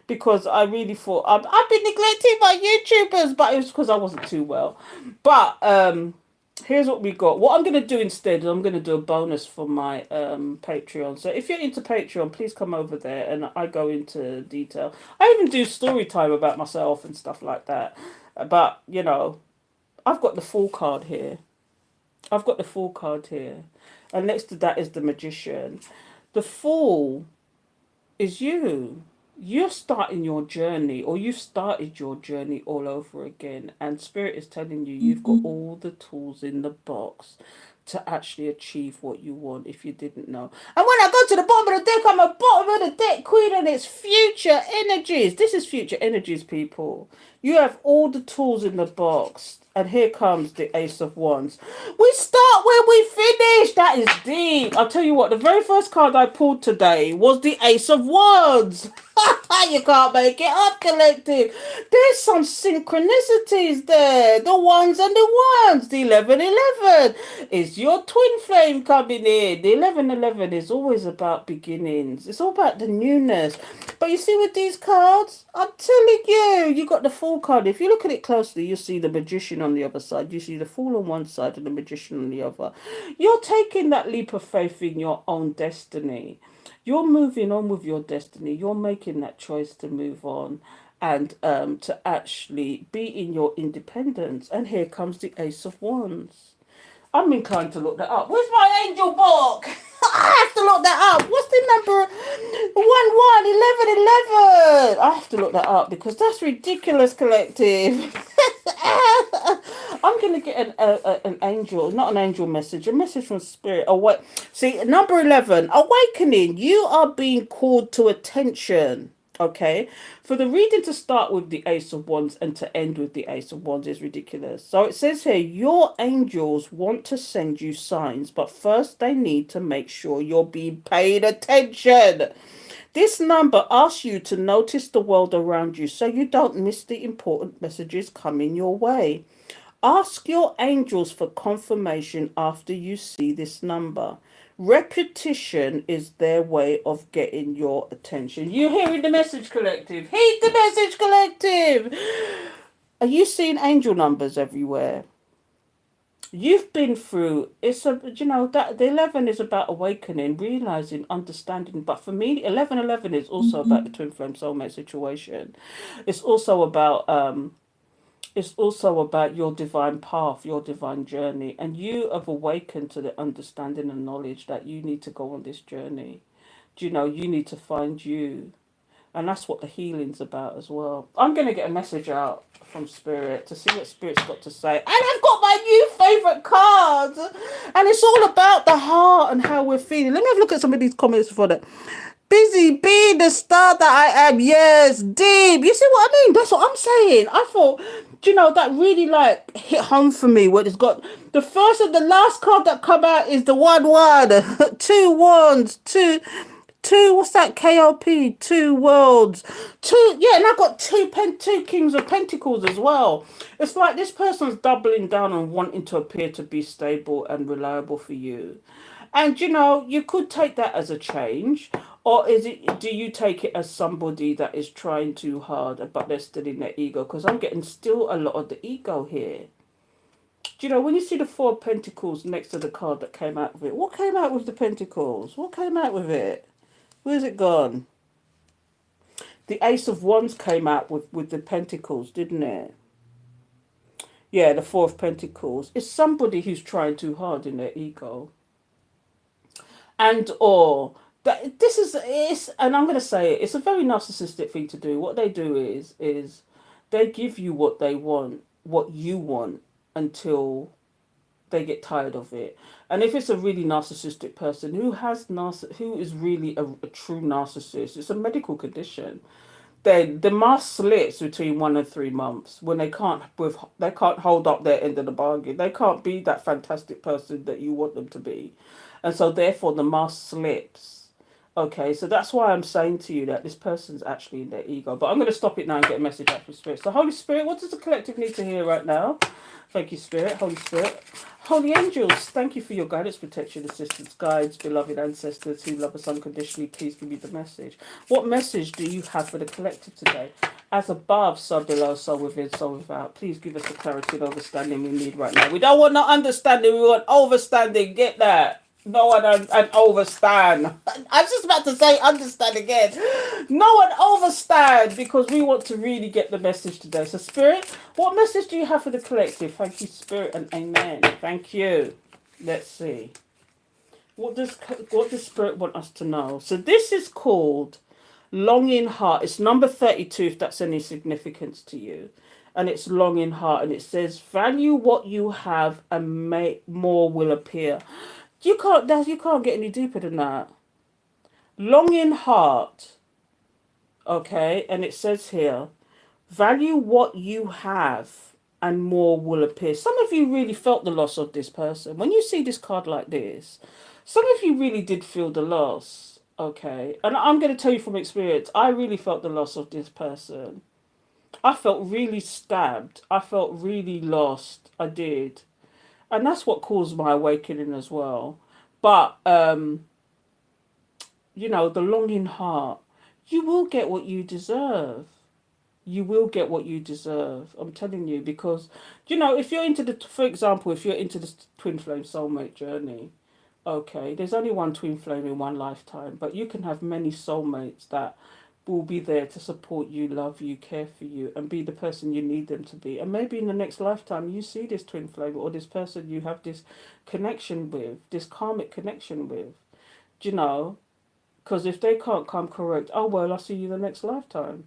Because I really thought I've been neglecting my YouTubers, but it was because I wasn't too well. But here's what we got. What I'm going to do instead is I'm going to do a bonus for my Patreon. So if you're into Patreon, please come over there and I go into detail. I even do story time about myself and stuff like that. But, you know, I've got the full card here. I've got the full card here. And next to that is the Magician. The Fool is you. You're starting your journey, or you've started your journey all over again, and Spirit is telling you you've got all the tools in the box to actually achieve what you want, if you didn't know. And when I go to the bottom of the deck, I'm a bottom of the deck queen, and it's future energies. This is future energies, people. You have all the tools in the box. And here comes the Ace of Wands. We start where we finish. That is deep. I'll tell you what, the very first card I pulled today was the Ace of Wands. You can't make it up, collective. There's some synchronicities there. The ones and the ones. The 1111 is your twin flame coming in. The 1111 is always about beginnings. It's all about the newness. But you see with these cards, I'm telling you, you got the Fool card. If you look at it closely, you see the Magician on the other side. You see the Fool on one side and the Magician on the other. You're taking that leap of faith in your own destiny. You're moving on with your destiny. You're making that choice to move on and to actually be in your independence. And here comes the Ace of Wands. I'm inclined to look that up. Where's my angel book? I have to look that up. What's the number? 1111. I have to look that up because that's ridiculous, collective. I'm going to get an angel, not an angel message, a message from Spirit. Oh, what? See, number 11, awakening. You are being called to attention. Okay, for the reading to start with the Ace of Wands and to end with the Ace of Wands is ridiculous. So it says here, your angels want to send you signs, but first they need to make sure you're being paid attention. This number asks you to notice the world around you so you don't miss the important messages coming your way. Ask your angels for confirmation after you see this number. Repetition is their way of getting your attention. You hearing the message, collective? Heed the message, collective. Are you seeing angel numbers everywhere? You've been through that the 11 is about awakening, realizing, understanding. But for me, 1111 is also about the twin flame soulmate situation. It's also about your divine path, your divine journey, and you have awakened to the understanding and knowledge that you need to go on this journey. Do you know you need to find you? And that's what the healing's about as well. I'm going to get a message out from Spirit to see what Spirit's got to say. And I've got my new favourite cards. And it's all about the heart and how we're feeling. Let me have a look at some of these comments before that. Busy being the star that I am. Yes, deep. You see what I mean? That's what I'm saying. I thought, that really hit home for me. What it's got. The first and the last card that come out is the 1-1. 2 wands. Two, what's that? KLP, 2 worlds, 2, yeah, and I've got two kings of pentacles as well. It's like this person's doubling down on wanting to appear to be stable and reliable for you. And you could take that as a change, or do you take it as somebody that is trying too hard, but they're still in their ego? Because I'm getting still a lot of the ego here. When you see the 4 of Pentacles next to the card that came out with it, what came out with the Pentacles? What came out with it? Where's it gone? The Ace of Wands came out with the Pentacles, didn't it? Yeah, the 4 of Pentacles. It's somebody who's trying too hard in their ego. And or that this is and I'm gonna say it's a very narcissistic thing to do. What they do is they give you what they want, what you want, until they get tired of it. And if it's a really narcissistic person who is really a true narcissist, it's a medical condition. Then the mask slits between 1 and 3 months when they can't hold up their end of the bargain. They can't be that fantastic person that you want them to be, and so therefore the mask slips. Okay, so that's why I'm saying to you that this person's actually in their ego. But I'm going to stop it now and get a message out from Spirit. So Holy Spirit, what does the collective need to hear right now? Thank you, Spirit, Holy Spirit. Holy angels, thank you for your guidance, protection, assistance, guides, beloved ancestors who love us unconditionally. Please give me the message. What message do you have for the collective today? As above, so below, so within, so without. Please give us the clarity and understanding we need right now. We don't want no understanding, we want overstanding. Get that? No one and overstand. I was just about to say understand again. No one overstand because we want to really get the message today. So, Spirit, what message do you have for the collective? Thank you, Spirit, and Amen. Thank you. Let's see. What does Spirit want us to know? So this is called Longing Heart. It's number 32 if that's any significance to you. And it's Longing Heart, and it says value what you have and make more will appear. You can't get any deeper than that. Longing Heart. Okay, and it says here value what you have and more will appear. Some of you really felt the loss of this person. When you see this card like this, some of you really did feel the loss. Okay, and I'm going to tell you from experience, I really felt the loss of this person. I felt really stabbed. I felt really lost. I did. And that's what caused my awakening as well. But, the longing heart, you will get what you deserve. You will get what you deserve. I'm telling you, because if you're for example, if you're into the twin flame soulmate journey, okay, there's only one twin flame in one lifetime, but you can have many soulmates that will be there to support you, love you, care for you, and be the person you need them to be. And maybe in the next lifetime, you see this twin flame or this person you have this connection with, this karmic connection with. Do you know? Because if they can't come correct, oh well, I'll see you the next lifetime.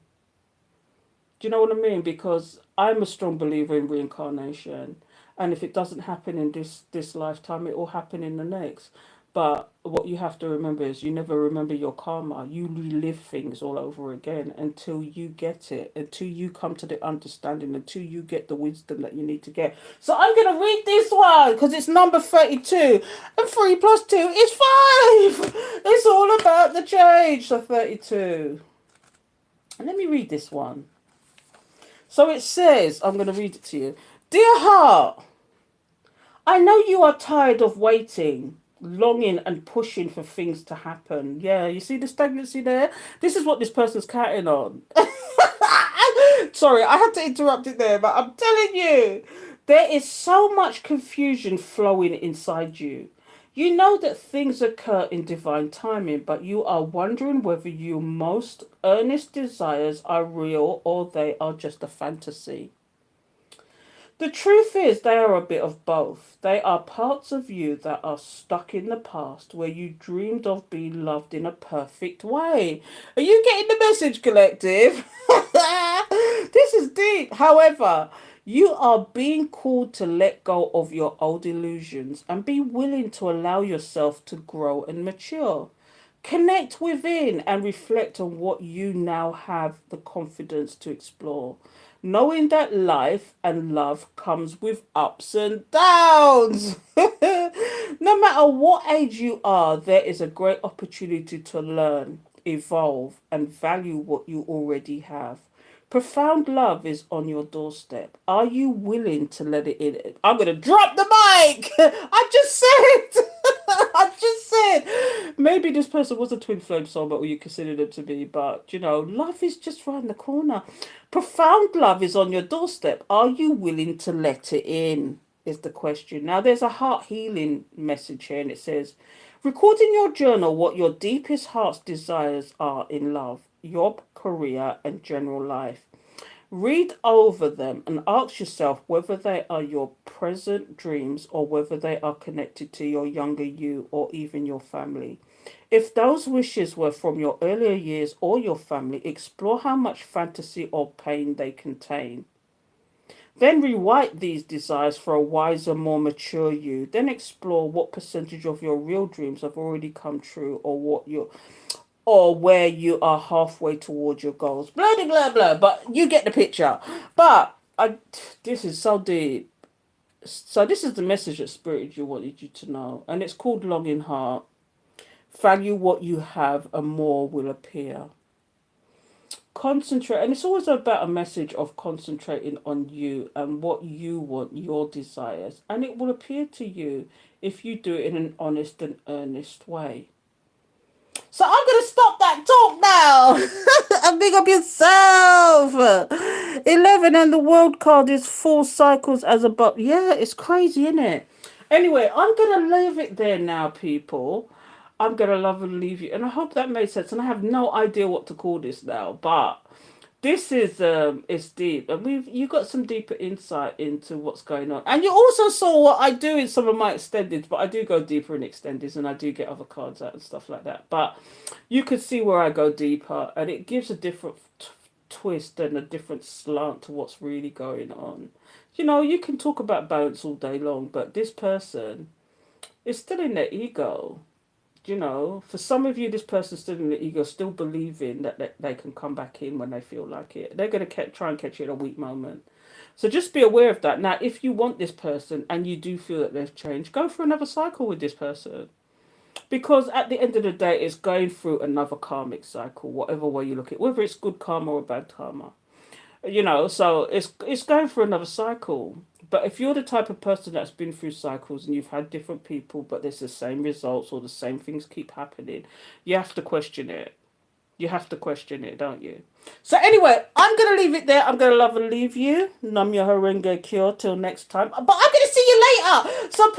Do you know what I mean? Because I'm a strong believer in reincarnation, and if it doesn't happen in this lifetime, it will happen in the next. But what you have to remember is you never remember your karma. You relive things all over again until you get it, until you come to the understanding, until you get the wisdom that you need to get. So I'm going to read this one because it's number 32. And 3 plus 2 is 5. It's all about the change. So 32. And let me read this one. So it says, I'm going to read it to you. Dear heart, I know you are tired of waiting, longing and pushing for things to happen. Yeah, you see the stagnancy there? This is what this person's counting on. Sorry, I had to interrupt it there, but I'm telling you, there is so much confusion flowing inside you. You know that things occur in divine timing, but you are wondering whether your most earnest desires are real or they are just a fantasy. The truth is, they are a bit of both. They are parts of you that are stuck in the past where you dreamed of being loved in a perfect way. Are you getting the message, collective? This is deep. However, you are being called to let go of your old illusions and be willing to allow yourself to grow and mature. Connect within and reflect on what you now have the confidence to explore. Knowing that life and love comes with ups and downs. No matter what age you are, there is a great opportunity to learn, evolve, and value what you already have. Profound love is on your doorstep. Are you willing to let it in? I'm going to drop the mic. I just said. I just said. Maybe this person was a twin flame soulmate, or you consider them to be, but love is just round the corner. Profound love is on your doorstep. Are you willing to let it in? Is the question. Now, there's a heart healing message here, and it says, record in your journal what your deepest heart's desires are in love, your career, and general life. Read over them and ask yourself whether they are your present dreams or whether they are connected to your younger you or even your family. If those wishes were from your earlier years or your family, explore how much fantasy or pain they contain. Then rewrite these desires for a wiser, more mature you. Then explore what percentage of your real dreams have already come true, or where you are halfway towards your goals. Blah blah blah blah. But you get the picture. But this is so deep. So this is the message that Spirit you wanted you to know, and it's called Longing Heart. Value what you have, and more will appear. Concentrate, and it's always about a message of concentrating on you and what you want, your desires, and it will appear to you if you do it in an honest and earnest way. So I'm gonna stop that talk now and big up yourself. 11, and the world card is 4 cycles as above. Yeah, it's crazy, isn't it? Anyway, I'm gonna leave it there now, people. I'm gonna love and leave you, and I hope that made sense. And I have no idea what to call this now, but this is it's deep, and you got some deeper insight into what's going on, and you also saw what I do in some of my extendeds, but I do go deeper in extendeds, and I do get other cards out and stuff like that. But you could see where I go deeper, and it gives a different twist and a different slant to what's really going on. You know, you can talk about balance all day long, but this person is still in their ego. You know, for some of you, this person's still in the ego, still believing that they can come back in when they feel like it. They're going to try and catch you at a weak moment. So just be aware of that. Now, if you want this person and you do feel that they've changed, go for another cycle with this person. Because at the end of the day, it's going through another karmic cycle, whatever way you look at it, whether it's good karma or bad karma. You know, so it's going through another cycle. But if you're the type of person that's been through cycles and you've had different people, but there's the same results or the same things keep happening, you have to question it. You have to question it, don't you? So anyway, I'm gonna leave it there. I'm gonna love and leave you. Nam your horenge cure till next time. But I'm gonna see you later. So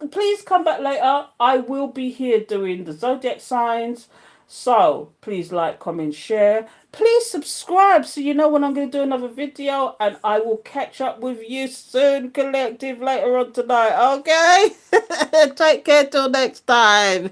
please come back later. I will be here doing the zodiac signs. So please like, comment, share. Please subscribe so you know when I'm going to do another video. And I will catch up with you soon, collective, later on tonight. Okay? Take care till next time.